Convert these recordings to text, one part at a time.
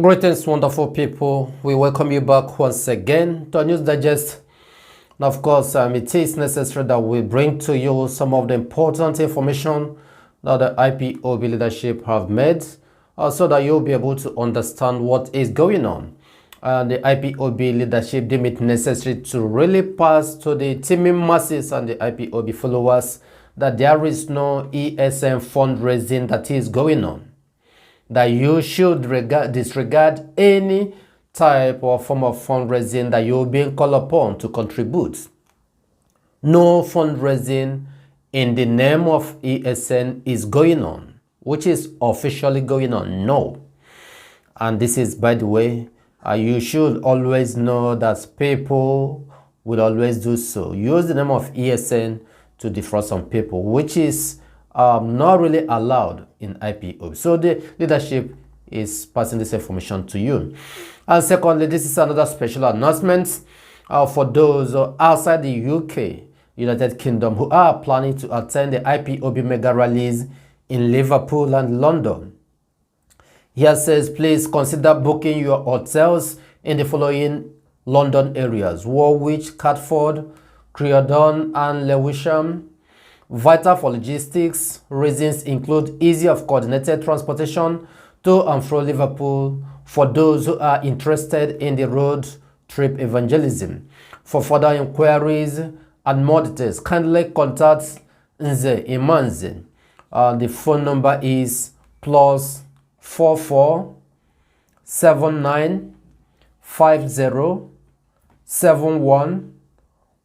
Greetings, wonderful people. We welcome you back once again to a News Digest. And of course, it is necessary that we bring to you some of the important information that the IPOB leadership have made so that you'll be able to understand what is going on. And the IPOB leadership deemed it necessary to really pass to the teeming masses and the IPOB followers that there is no ESN fundraising that is going on. That you should disregard any type or form of fundraising that you're being called upon to contribute. No fundraising in the name of ESN is going on, which is officially going on. No. And this is, by the way, you should always know that people will always do so. Use the name of ESN to defraud some people, which is not really allowed in IPOB. So the leadership is passing this information to you. And secondly, this is another special announcement for those outside the UK, United Kingdom, who are planning to attend the IPOB mega rallies in Liverpool and London. Here says, please consider booking your hotels in the following London areas: Warwick, Catford, Croydon and Lewisham. Vital for logistics reasons include easy of coordinated transportation to and from Liverpool for those who are interested in the road trip evangelism. For further inquiries and more details, kindly contact Nze Imanze. The phone number is +44 79 50 71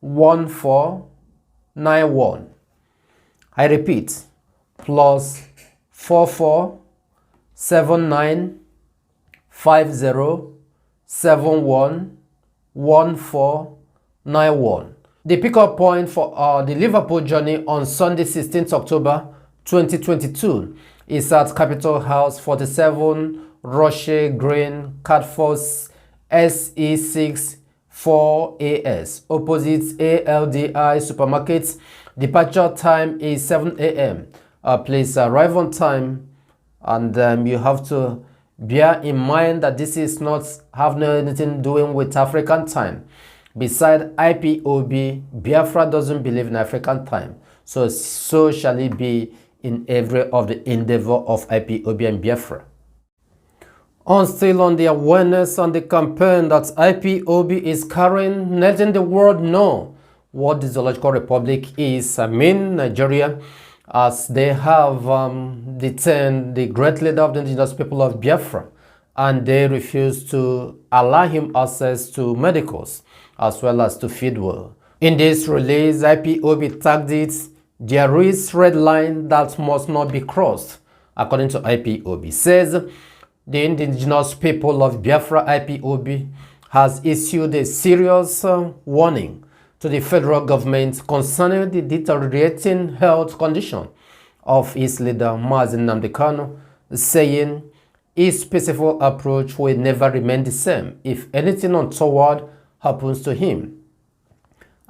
14 91. I repeat, +44 79 50 71 14 91. The pickup point for the Liverpool journey on Sunday, 16th October 2022 is at Capitol House, 47 Roche Green, Catford, SE6 4AS, opposite ALDI Supermarkets. Departure time is 7 a.m. Please arrive on time, and you have to bear in mind that this is not have anything doing with African time. Besides IPOB, Biafra doesn't believe in African time, so shall it be in every of the endeavor of IPOB and Biafra. Still on the awareness and the campaign that IPOB is carrying, letting the world know what the Zoological Republic is. Nigeria, as they have detained the great leader of the indigenous people of Biafra, and they refuse to allow him access to medicals as well as to feed well. In this release, IPOB tagged it, there is red line that must not be crossed. According to IPOB, says the indigenous people of Biafra, IPOB has issued a serious warning to the federal government concerning the deteriorating health condition of its leader, Mazi Nnamdi Kanu, saying his peaceful approach will never remain the same if anything untoward happens to him.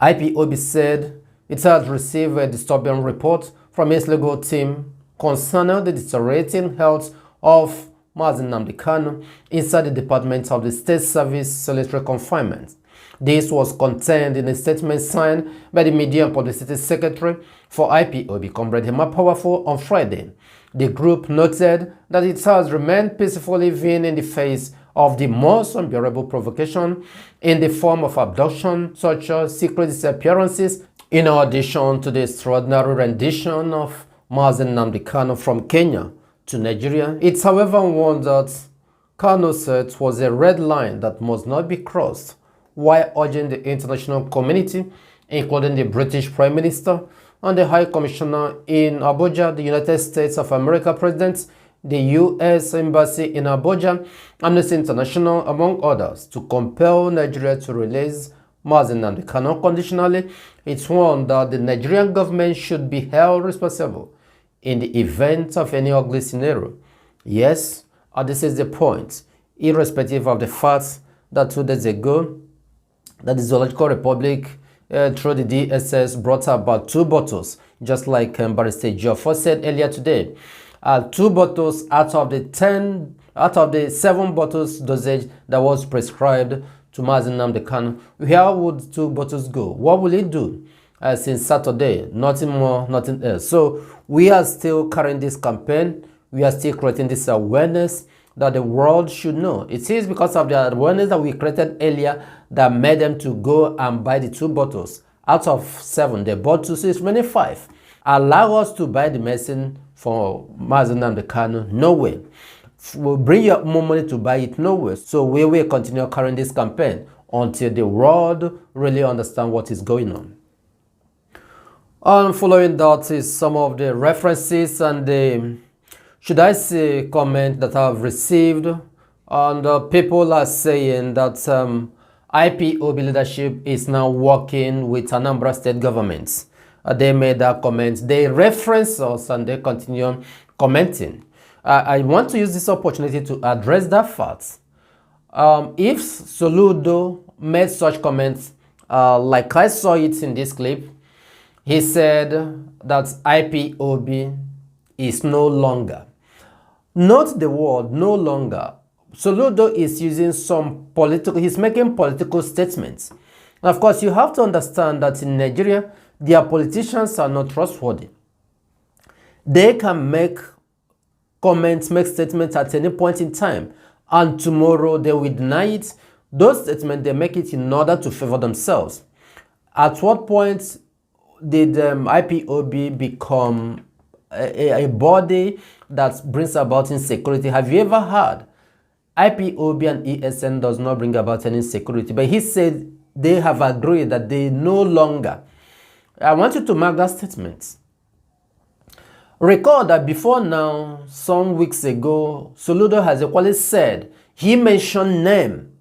IPOB said it has received a disturbing report from its legal team concerning the deteriorating health of Mazi Nnamdi Kanu inside the Department of the State Service solitary confinement. This was contained in a statement signed by the Media and Publicity Secretary for IPOB, Comrade Hema Powerful, on Friday. The group noted that it has remained peaceful even in the face of the most unbearable provocation in the form of abduction, torture, secret disappearances, in addition to the extraordinary rendition of Mazi Nnamdi Kanu from Kenya to Nigeria. It, however, warned that Kanu said was a red line that must not be crossed, while urging the international community, including the British Prime Minister and the High Commissioner in Abuja, the United States of America President, the U.S. Embassy in Abuja, Amnesty International, among others, to compel Nigeria to release Mazi Nnamdi Kanu unconditionally. It warned that the Nigerian government should be held responsible in the event of any ugly scenario. Yes, this is the point, irrespective of the fact that 2 days ago, that the Zoological Republic, through the DSS, brought about 2 bottles, just like Barrister Geoffrey said earlier today. 2 bottles out of the 10 out of the 7 bottles dosage that was prescribed to Mazi Nnamdi Kanu, where would 2 bottles go? What will it do? Since Saturday, nothing more, nothing else. So we are still carrying this campaign. We are still creating this awareness that the world should know. It is because of the awareness that we created earlier that made them to go and buy the 2 bottles. Out of 7, they bought 2, so it's remaining 5. Allow us to buy the medicine for Mazi Nnamdi Kanu? No way. We'll bring you more money to buy it? No way. So we will continue carrying this campaign until the world really understands what is going on. Following that is some of the references and the, should I say, comment that I've received. And people are saying that IPOB leadership is now working with Anambra state government. They made that comment. They reference us and they continue commenting. I want to use this opportunity to address that fact. If Soludo made such comments, like I saw it in this clip, he said that IPOB is no longer. Note the word no longer. Soludo is using some political, he's making political statements. And of course, you have to understand that in Nigeria, their politicians are not trustworthy. They can make comments, make statements at any point in time, and tomorrow they will deny it. Those statements, they make it in order to favor themselves. At what point did IPOB become a body that brings about insecurity? Have you ever heard IPOB and ESN does not bring about any insecurity? But he said they have agreed that they no longer. I want you to mark that statement. Recall that before now, some weeks ago, Soludo has equally said, he mentioned name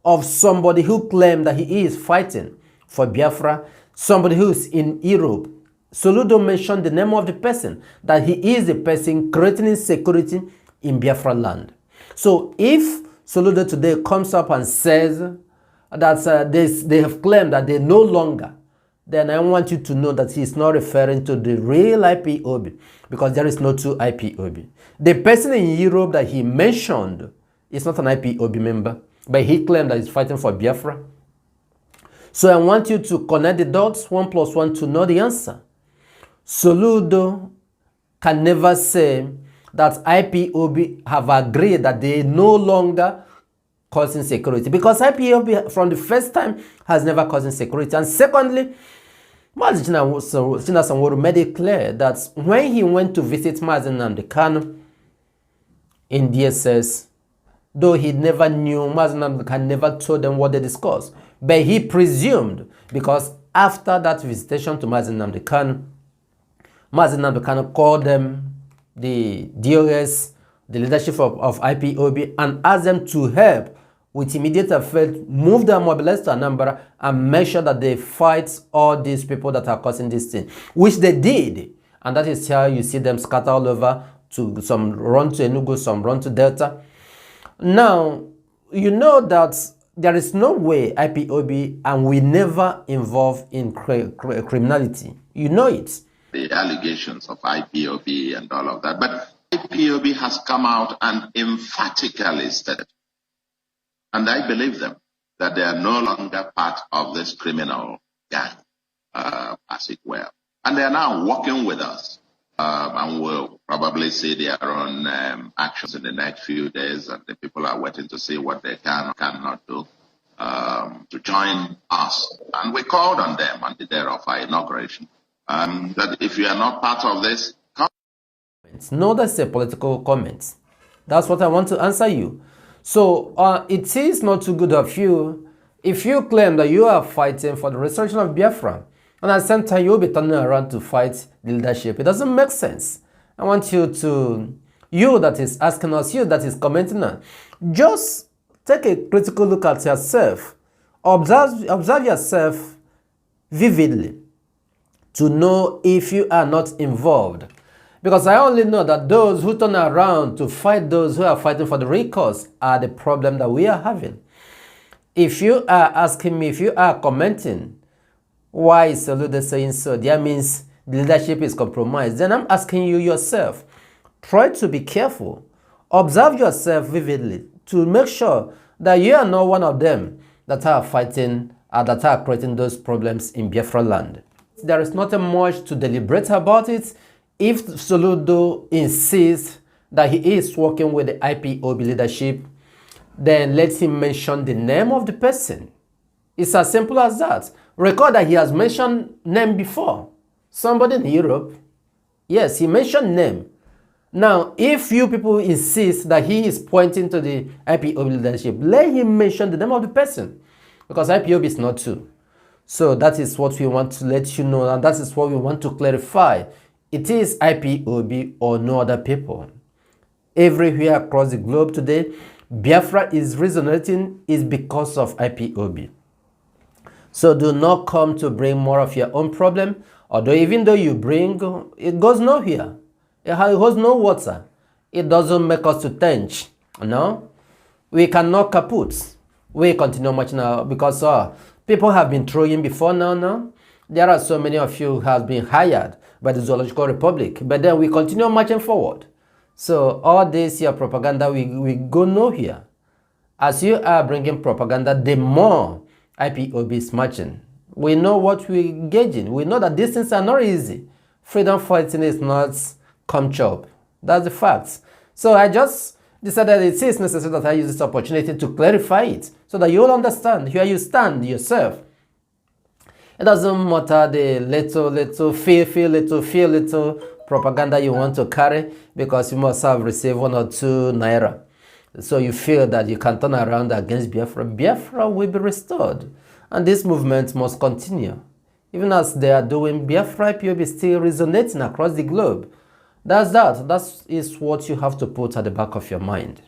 of somebody who claimed that he is fighting for Biafra, somebody who is in Europe. Soludo mentioned the name of the person, that he is the person creating insecurity in Biafra land. So if Soludo today comes up and says that they have claimed that they no longer, then I want you to know that he's not referring to the real IPOB, because there is no 2 IPOB. The person in Europe that he mentioned is not an IPOB member, but he claimed that he's fighting for Biafra. So I want you to connect the dots, 1 plus 1, to know the answer. Soludo can never say that IPOB have agreed that they no longer cause insecurity, because IPOB from the first time has never caused insecurity. And secondly, Mazi Sanwo-Olu made it clear that when he went to visit Mazi Nnamdi Kanu in DSS, though he never knew, Mazi Nnamdi Kanu never told them what they discussed, but he presumed, because after that visitation to Mazi Nnamdi Kanu, Mazi Nnamdi Kanu called them, the DOS, the leadership of IPOB, and asked them to help with immediate effect, move them, mobilize to Anambra, and make sure that they fight all these people that are causing this thing, which they did. And that is how you see them scatter all over, to some run to Enugu, some run to Delta. Now, you know that there is no way IPOB, and we never involve in criminality. You know it. The allegations of IPOB and all of that. But IPOB has come out and emphatically stated, and I believe them, that they are no longer part of this criminal gang, as it were. And they are now working with us, and will probably see their own actions in the next few days, and the people are waiting to see what they can or cannot do to join us. And we called on them on the day of our inauguration, that if you are not part of this, come. No, that's a political comment. That's what I want to answer you. So it is not too good of you if you claim that you are fighting for the restoration of Biafra, and at the same time you'll be turning around to fight the leadership. It doesn't make sense. I want you to, you that is asking us, you that is commenting on, just take a critical look at yourself. Observe yourself vividly to know if you are not involved. Because I only know that those who turn around to fight those who are fighting for the real cause are the problem that we are having. If you are asking me, if you are commenting, why is Soludo saying so? That means the leadership is compromised. Then I'm asking you yourself, try to be careful Observe yourself vividly to make sure that you are not one of them that are fighting or that are creating those problems in Biafra land. There is nothing much to deliberate about it. If Soludo insists that he is working with the IPOB leadership, then let him mention the name of the person. It's as simple as that. Record that he has mentioned name before. Somebody in Europe. Yes, he mentioned name. Now, if you people insist that he is pointing to the IPOB leadership, let him mention the name of the person. Because IPOB is not two. So that is what we want to let you know, and that is what we want to clarify. It is IPOB or no other people. Everywhere across the globe today, Biafra is resonating is because of IPOB. So do not come to bring more of your own problem, although even though you bring, it goes nowhere. It holds no water. It doesn't make us to tench. No? We cannot kaput. We continue much now because people have been throwing before now. There are so many of you who have been hired by the Zoological Republic, but then we continue marching forward. So all this your propaganda, we go nowhere. As you are bringing propaganda, the more IPOB is marching. We know what we engage in. We know that these things are not easy. Freedom fighting is not come chop. That's the fact. So I just decided it is necessary that I use this opportunity to clarify it so that you all understand where you stand yourself. It doesn't matter the little feel propaganda you want to carry, because you must have received 1 or 2 naira. So you feel that you can turn around against Biafra. Biafra will be restored. And this movement must continue. Even as they are doing, Biafra IPOB is still resonating across the globe. That is what you have to put at the back of your mind.